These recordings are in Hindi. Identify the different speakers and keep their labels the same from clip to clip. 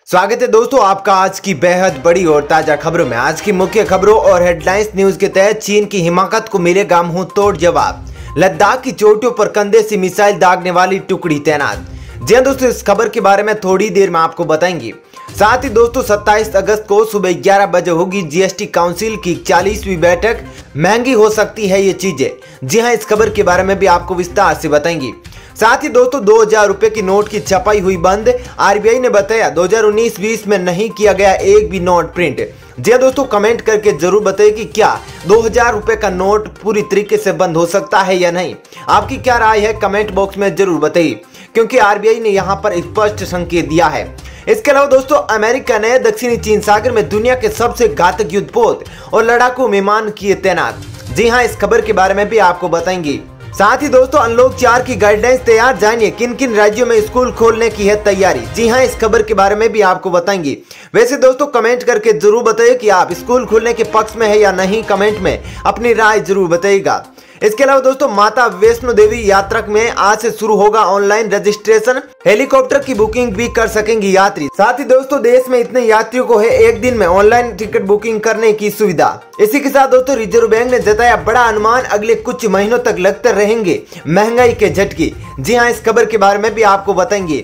Speaker 1: स्वागत है दोस्तों आपका आज की बेहद बड़ी और ताजा खबरों में। आज की मुख्य खबरों और हेडलाइंस न्यूज के तहत चीन की हिमाकत को मिलेगा मुंह तोड़ जवाब। लद्दाख की चोटियों पर कंधे से मिसाइल दागने वाली टुकड़ी तैनात। जी हां दोस्तों, इस खबर के बारे में थोड़ी देर में आपको बताएंगे। साथ ही दोस्तों 27 अगस्त को सुबह 11 बजे होगी जीएसटी काउंसिल की 40वीं बैठक। महंगी हो सकती है ये चीजें। जी हां, इस खबर के बारे में भी आपको विस्तार से बताएंगे। साथ ही दोस्तों 2000 रुपए की नोट की छपाई हुई बंद। आरबीआई ने बताया 2019-20 में नहीं किया गया एक भी नोट प्रिंट। जी हां दोस्तों, कमेंट करके जरूर बताइए कि क्या 2000 रुपए का नोट पूरी तरीके से बंद हो सकता है या नहीं। आपकी क्या राय है कमेंट बॉक्स में जरूर बताइए, क्योंकि आरबीआई ने यहाँ पर स्पष्ट संकेत दिया है। इसके अलावा दोस्तों अमेरिका ने दक्षिणी चीन सागर में दुनिया के सबसे घातक युद्धपोत और लड़ाकू विमान किए तैनात। जी हाँ, इस खबर के बारे में भी आपको बताएंगे। साथ ही दोस्तों अनलॉक 4 की गाइडलाइंस तैयार, जानिए किन किन राज्यों में स्कूल खोलने की है तैयारी। जी हाँ, इस खबर के बारे में भी आपको बताएंगे। वैसे दोस्तों कमेंट करके जरूर बताइए कि आप स्कूल खोलने के पक्ष में है या नहीं। कमेंट में अपनी राय जरूर बताइएगा। इसके अलावा दोस्तों माता वैष्णो देवी यात्रा में आज से शुरू होगा ऑनलाइन रजिस्ट्रेशन। हेलीकॉप्टर की बुकिंग भी कर सकेंगे यात्री। साथ ही दोस्तों देश में इतने यात्रियों को है एक दिन में ऑनलाइन टिकट बुकिंग करने की सुविधा। इसी के साथ दोस्तों रिजर्व बैंक ने जताया बड़ा अनुमान, अगले कुछ महीनों तक लगते रहेंगे महंगाई के झटके। जी हाँ, इस खबर के बारे में भी आपको बताएंगे।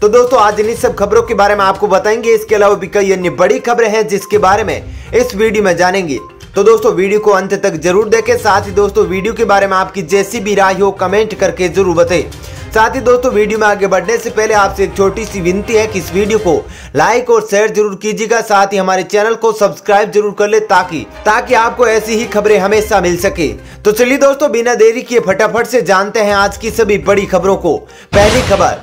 Speaker 1: तो दोस्तों आज इन सब खबरों के बारे में आपको बताएंगे। इसके अलावा भी कई अन्य बड़ी खबरें हैं जिसके बारे में इस वीडियो में जानेंगे। तो दोस्तों वीडियो को अंत तक जरूर देखें। साथ ही दोस्तों वीडियो के बारे में आपकी जैसी भी राय हो कमेंट करके जरूर बताएं। साथ ही दोस्तों वीडियो में आगे बढ़ने से पहले आपसे एक छोटी सी विनती है कि इस वीडियो को लाइक और शेयर जरूर कीजिएगा। साथ ही हमारे चैनल को सब्सक्राइब जरूर कर ले ताकि आपको ऐसी ही खबरें हमेशा मिल सके। तो चलिए दोस्तों बिना देरी किए फटाफट से जानते हैं आज की सभी बड़ी खबरों को। पहली खबर,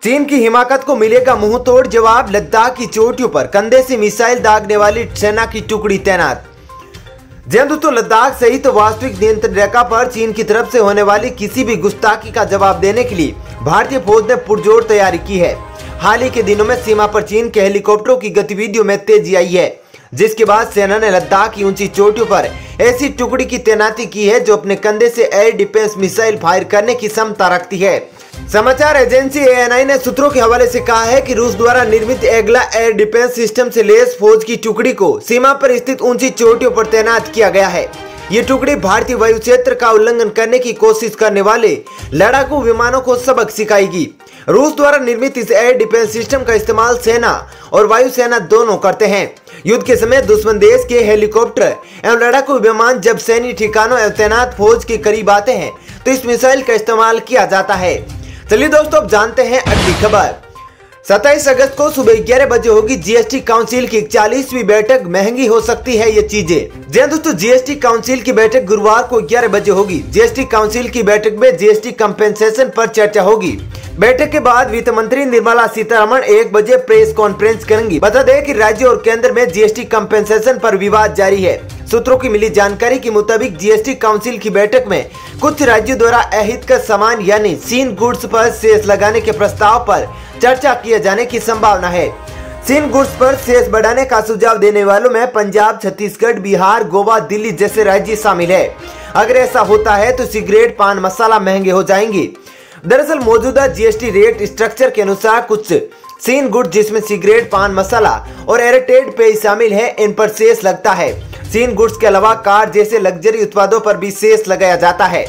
Speaker 1: चीन की हिमाकत को मिलेगा मुंह तोड़ जवाब। लद्दाख की चोटियों पर कंधे से मिसाइल दागने वाली सेना की टुकड़ी तैनात। दोस्तों लद्दाख सहित तो वास्तविक नियंत्रण रेखा पर चीन की तरफ से होने वाली किसी भी गुस्ताखी का जवाब देने के लिए भारतीय फौज ने पुरजोर तैयारी की है। हाल ही के दिनों में सीमा पर चीन के हेलीकॉप्टरों की गतिविधियों में तेजी आई है, जिसके बाद सेना ने लद्दाख की ऊंची चोटियों पर ऐसी टुकड़ी की तैनाती की है जो अपने कंधे से एयर डिफेंस मिसाइल फायर करने की क्षमता रखती है। समाचार एजेंसी एएनआई ने सूत्रों के हवाले से कहा है कि रूस द्वारा निर्मित एग्ला एयर डिफेंस सिस्टम से लैस फौज की टुकड़ी को सीमा पर स्थित ऊंची चोटियों पर तैनात किया गया है। ये टुकड़ी भारतीय वायु क्षेत्र का उल्लंघन करने की कोशिश करने वाले लड़ाकू विमानों को सबक सिखाएगी। रूस द्वारा निर्मित इस एयर डिफेंस सिस्टम का इस्तेमाल सेना और वायुसेना दोनों करते हैं। युद्ध के समय दुश्मन देश के हेलीकॉप्टर एवं लड़ाकू विमान जब सैन्य ठिकानों एवं तैनात फौज के करीब आते हैं तो इस मिसाइल का इस्तेमाल किया जाता है। चलिए दोस्तों अब जानते हैं अगली खबर। 27 अगस्त को सुबह 11 बजे होगी जीएसटी काउंसिल की 40वीं बैठक। महंगी हो सकती है ये चीजें। जी दोस्तों जीएसटी काउंसिल की बैठक गुरुवार को 11 बजे होगी। जीएसटी काउंसिल की बैठक में जीएसटी कंपेंसेशन पर चर्चा होगी। बैठक के बाद वित्त मंत्री निर्मला सीतारमण 1 बजे प्रेस कॉन्फ्रेंस करेंगी। बता दें कि राज्य और केंद्र में जीएसटी कंपेंसेशन पर विवाद जारी है। सूत्रों की मिली जानकारी के मुताबिक जीएसटी काउंसिल की बैठक में कुछ राज्यों द्वारा अहित का सामान यानी सीन गुड्स पर सेस लगाने के प्रस्ताव पर चर्चा किए जाने की संभावना है। सीन गुड्स पर सेस बढ़ाने का सुझाव देने वालों में पंजाब, छत्तीसगढ़, बिहार, गोवा, दिल्ली जैसे राज्य शामिल है। अगर ऐसा होता है तो सिगरेट, पान मसाला महंगे हो जाएंगे। दरअसल मौजूदा जीएसटी रेट स्ट्रक्चर के अनुसार कुछ सीन गुड्स जिसमें सिगरेट, पान मसाला और एयरटेड पेय शामिल है, इन पर सेस लगता है। सीन गुड्स के अलावा कार जैसे लग्जरी उत्पादों पर भी सेस लगाया जाता है।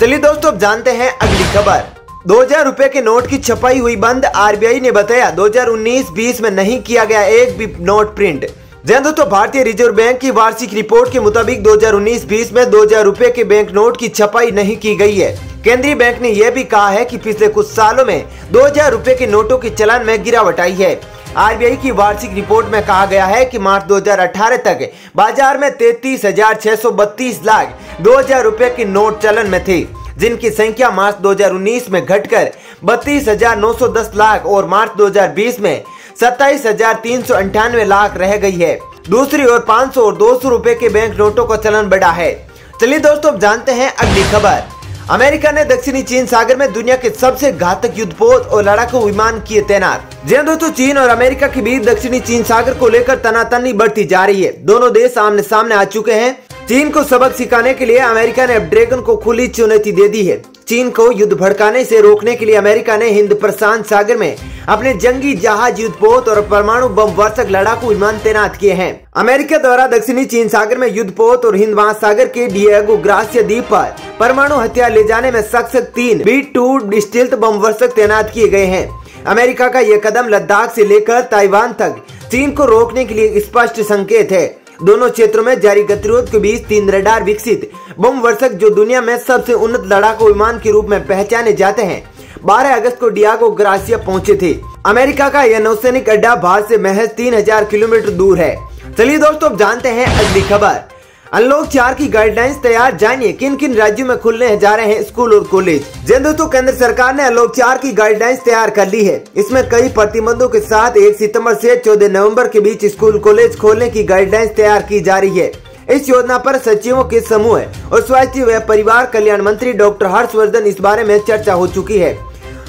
Speaker 1: चलिए दोस्तों अब जानते हैं अगली खबर। 2000 रुपए के नोट की छपाई हुई बंद। आरबीआई ने बताया 2019-20 में नहीं किया गया एक भी नोट प्रिंट। दोस्तों भारतीय रिजर्व बैंक की वार्षिक रिपोर्ट के मुताबिक 2019-20 में 2000 रुपए के बैंक नोट की छपाई नहीं की गई है। केंद्रीय बैंक ने यह भी कहा है कि पिछले कुछ सालों में 2000 रुपए के नोटों के चलन में गिरावट आई है। आरबीआई की वार्षिक रिपोर्ट में कहा गया है कि मार्च 2018 तक बाजार में 33,632 लाख 2000 रुपए के नोट चलन में थे, जिनकी संख्या मार्च 2019 में घटकर 32,910 लाख और मार्च 2020 में 27,398 लाख रह गई है। दूसरी ओर 500 और 200 रुपए के बैंक नोटों का चलन बढ़ा है। चलिए दोस्तों अब जानते हैं अगली खबर। अमेरिका ने दक्षिणी चीन सागर में दुनिया के सबसे घातक युद्धपोत और लड़ाकू विमान किए तैनात। जी दोस्तों चीन और अमेरिका के बीच दक्षिणी चीन सागर को लेकर तनातनी बढ़ती जा रही है। दोनों देश आमने सामने आ चुके हैं। चीन को सबक सिखाने के लिए अमेरिका ने अब ड्रैगन को खुली चुनौती दे दी है। चीन को युद्ध भड़काने से रोकने के लिए अमेरिका ने हिंद प्रशांत सागर में अपने जंगी जहाज, युद्धपोत और परमाणु बम वर्षक लड़ाकू विमान तैनात किए हैं। अमेरिका द्वारा दक्षिणी चीन सागर में युद्धपोत और हिंद महासागर के डिएगो ग्रासिया द्वीप पर परमाणु हथियार ले जाने में सक्षम 3 B-2 स्टील्थ बम वर्षक तैनात किए गए हैं। अमेरिका का यह कदम लद्दाख से लेकर ताइवान तक चीन को रोकने के लिए स्पष्ट संकेत है। दोनों क्षेत्रों में जारी गतिरोध के बीच 3 रडार विकसित बम वर्षक, जो दुनिया में सबसे उन्नत लड़ाकू विमान के रूप में पहचाने जाते हैं, 12 अगस्त को डिएगो ग्रासिया पहुंचे थे। अमेरिका का यह नौसैनिक अड्डा भारत से महज 3000 किलोमीटर दूर है। चलिए दोस्तों, अब जानते हैं अगली खबर। अनलॉक 4 की गाइडलाइंस तैयार, जानिए किन किन राज्यों में खुलने जा रहे हैं स्कूल और कॉलेज। दोस्तों, केंद्र सरकार ने अनलॉक 4 की गाइडलाइंस तैयार कर ली है। इसमें कई प्रतिबंधों के साथ 1 सितंबर से 14 नवंबर के बीच स्कूल कॉलेज खोलने की गाइडलाइंस तैयार की जा रही है। इस योजना पर सचिवों के समूह और स्वास्थ्य व परिवार कल्याण मंत्री डॉक्टर हर्षवर्धन इस बारे में चर्चा हो चुकी है।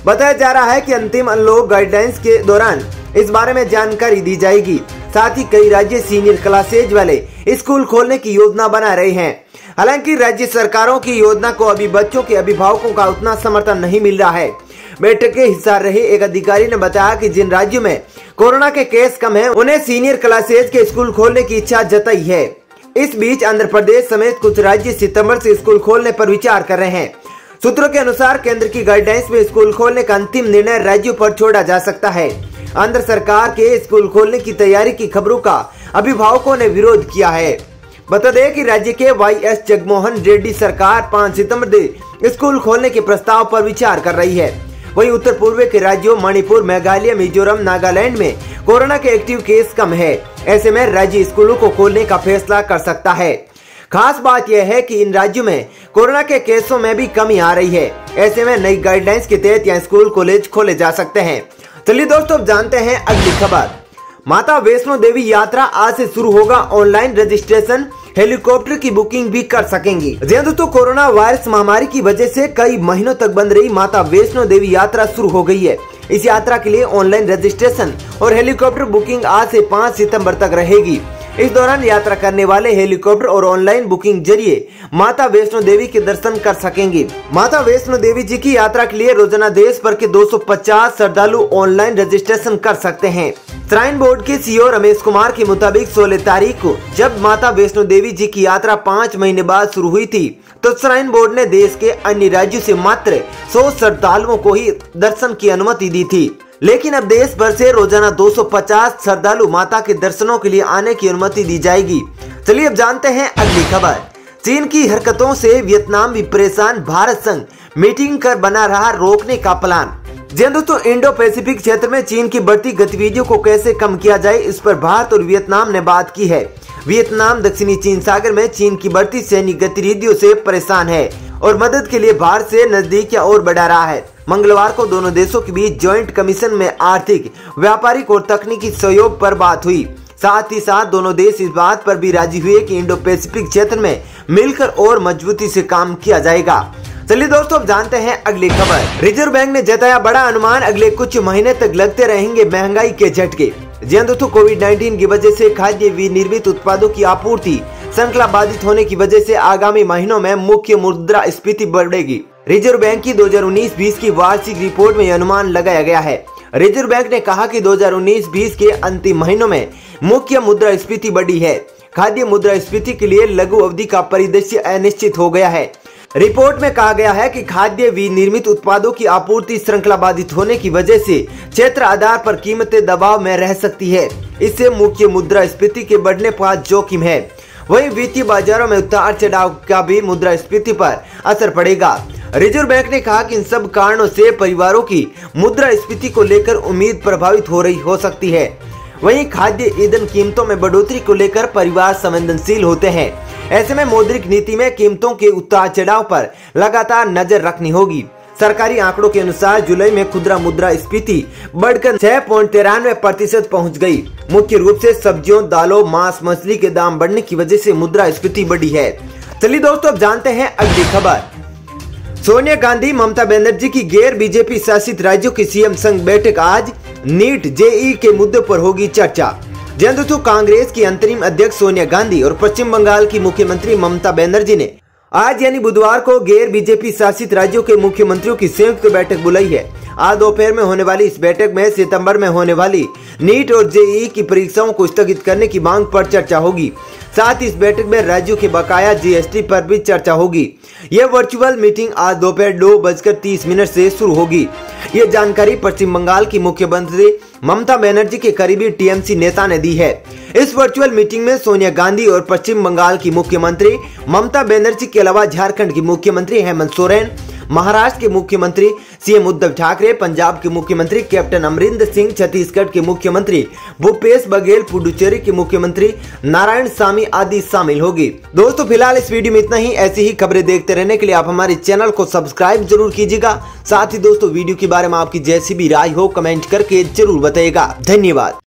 Speaker 1: बताया जा रहा है कि अंतिम अनलॉक गाइडलाइंस के दौरान इस बारे में जानकारी दी जाएगी। साथ ही कई राज्य सीनियर क्लासेज वाले स्कूल खोलने की योजना बना रहे हैं। हालांकि राज्य सरकारों की योजना को अभी बच्चों के अभिभावकों का उतना समर्थन नहीं मिल रहा है। बैठक के हिस्सा रहे एक अधिकारी ने बताया कि जिन राज्यों में कोरोना के केस कम हैं, उन्हें सीनियर क्लासेज के स्कूल खोलने की इच्छा जताई है। इस बीच आंध्र प्रदेश समेत कुछ राज्य सितंबर से स्कूल खोलने पर विचार कर रहे हैं। सूत्रों के अनुसार केंद्र की गाइडलाइंस में स्कूल खोलने का अंतिम निर्णय राज्यों पर छोड़ा जा सकता है। आंध्र सरकार के स्कूल खोलने की तैयारी की खबरों का अभिभावकों ने विरोध किया है। बता दें कि राज्य के वाईएस जगनमोहन रेड्डी सरकार 5 सितंबर से स्कूल खोलने के प्रस्ताव पर विचार कर रही है। वहीं उत्तर पूर्व के राज्यों मणिपुर, मेघालय, मिजोरम, नागालैंड में कोरोना के एक्टिव केस कम है। ऐसे में राज्य स्कूलों को खोलने का फैसला कर सकता है। खास बात यह है कि इन राज्यों में कोरोना के केसों में भी कमी आ रही है। ऐसे में नई गाइडलाइंस के तहत यहाँ स्कूल कॉलेज खोले जा सकते हैं। चलिए दोस्तों, अब जानते हैं अगली खबर। माता वैष्णो देवी यात्रा आज से शुरू होगा। ऑनलाइन रजिस्ट्रेशन, हेलीकॉप्टर की बुकिंग भी कर सकेंगी। दोस्तों, कोरोना वायरस महामारी की वजह से कई महीनों तक बंद रही माता वैष्णो देवी यात्रा शुरू हो गई है। इस यात्रा के लिए ऑनलाइन रजिस्ट्रेशन और हेलीकॉप्टर बुकिंग आज से 5 सितंबर तक रहेगी। इस दौरान यात्रा करने वाले हेलीकॉप्टर और ऑनलाइन बुकिंग जरिए माता वैष्णो देवी के दर्शन कर सकेंगे। माता वैष्णो देवी जी की यात्रा के लिए रोजाना देश भर के 250 श्रद्धालु ऑनलाइन रजिस्ट्रेशन कर सकते हैं। श्राइन बोर्ड के सीईओ रमेश कुमार के मुताबिक 16 तारीख को जब माता वैष्णो देवी जी की यात्रा 5 महीने बाद शुरू हुई थी, तो श्राइन बोर्ड ने देश के अन्य राज्यों से मात्र 100 श्रद्धालुओं को ही दर्शन की अनुमति दी थी। लेकिन अब देश भर से रोजाना 250 श्रद्धालु माता के दर्शनों के लिए आने की अनुमति दी जाएगी। चलिए अब जानते हैं अगली खबर। चीन की हरकतों से वियतनाम भी परेशान, भारत संग मीटिंग कर बना रहा रोकने का प्लान। दोस्तों, इंडो पैसिफिक क्षेत्र में चीन की बढ़ती गतिविधियों को कैसे कम किया जाए, इस पर भारत और वियतनाम ने बात की है। वियतनाम दक्षिणी चीन सागर में चीन की बढ़ती सैन्य गतिविधियों से परेशान है और मदद के लिए भारत से नजदीकियां और बढ़ा रहा है। मंगलवार को दोनों देशों के बीच ज्वाइंट कमीशन में आर्थिक, व्यापारिक और तकनीकी सहयोग पर बात हुई। साथ ही साथ दोनों देश इस बात पर भी राजी हुए कि इंडो पैसिफिक क्षेत्र में मिलकर और मजबूती से काम किया जाएगा। चलिए दोस्तों, अब जानते हैं अगली खबर। रिजर्व बैंक ने जताया बड़ा अनुमान, अगले कुछ महीने तक लगते रहेंगे महंगाई के झटके। दोस्तों, कोविड-19 की वजह से खाद्य विनिर्मित उत्पादों की आपूर्ति श्रृंखला बाधित होने की वजह से आगामी महीनों में मुख्य मुद्रास्फीति बढ़ेगी। रिजर्व बैंक की 2019-20 की वार्षिक रिपोर्ट में अनुमान लगाया गया है। रिजर्व बैंक ने कहा कि 2019-20 के अंतिम महीनों में मुख्य मुद्रास्फीति बढ़ी है। खाद्य मुद्रास्फीति के लिए लघु अवधि का परिदृश्य अनिश्चित हो गया है। रिपोर्ट में कहा गया है कि खाद्य विनिर्मित उत्पादों की आपूर्ति श्रृंखला बाधित होने की वजह से क्षेत्र आधार पर कीमतें दबाव में रह सकती है। इससे मुख्य मुद्रास्फीति के बढ़ने पर जोखिम है। वहीं वित्तीय बाजारों में उतार चढ़ाव का भी मुद्रास्फीति पर असर पड़ेगा। रिजर्व बैंक ने कहा कि इन सब कारणों से परिवारों की मुद्रास्फीति को लेकर उम्मीद प्रभावित हो सकती है। वहीं खाद्य ईंधन कीमतों में बढ़ोतरी को लेकर परिवार संवेदनशील होते हैं। ऐसे में मौद्रिक नीति में कीमतों के उतार चढ़ाव पर लगातार नजर रखनी होगी। सरकारी आंकड़ों के अनुसार जुलाई में खुदरा मुद्रास्फीति बढ़कर 6.93% पहुंच गई। मुख्य रूप से सब्जियों, दालों, मांस, मछली के दाम बढ़ने की वजह से मुद्रास्फीति बढ़ी है। चलिए दोस्तों, अब जानते हैं अगली खबर। सोनिया गांधी, ममता बनर्जी की गैर बीजेपी शासित राज्यों की सीएम संग बैठक आज। नीट, जेईई के मुद्दे पर होगी चर्चा। दोस्तों, कांग्रेस की अंतरिम अध्यक्ष सोनिया गांधी और पश्चिम बंगाल की मुख्यमंत्री ममता बनर्जी ने आज यानी बुधवार को गैर बीजेपी शासित राज्यों के मुख्यमंत्रियों की संयुक्त बैठक बुलाई है। आज दोपहर में होने वाली इस बैठक में सितंबर में होने वाली नीट और जेईई की परीक्षाओं को स्थगित करने की मांग पर चर्चा होगी। साथ ही इस बैठक में राज्यों के बकाया जीएसटी पर भी चर्चा होगी। यह वर्चुअल मीटिंग आज दोपहर 2:30 से शुरू होगी। ये जानकारी पश्चिम बंगाल की मुख्यमंत्री ममता बनर्जी के करीबी टीएमसी नेता ने दी है। इस वर्चुअल मीटिंग में सोनिया गांधी और पश्चिम बंगाल की मुख्यमंत्री ममता बनर्जी के अलावा झारखंड की मुख्यमंत्री हेमंत सोरेन, महाराष्ट्र के मुख्यमंत्री सीएम उद्धव ठाकरे, पंजाब के मुख्यमंत्री कैप्टन अमरिंदर सिंह, छत्तीसगढ़ के मुख्यमंत्री भूपेश बघेल, पुडुचेरी के मुख्यमंत्री नारायणसामी आदि शामिल होगी। दोस्तों फिलहाल इस वीडियो में इतना ही। ऐसी ही खबरें देखते रहने के लिए आप हमारे चैनल को सब्सक्राइब जरूर कीजिएगा। साथ ही दोस्तों वीडियो के बारे में आपकी जैसी भी राय हो कमेंट करके जरूर बताइएगा। धन्यवाद।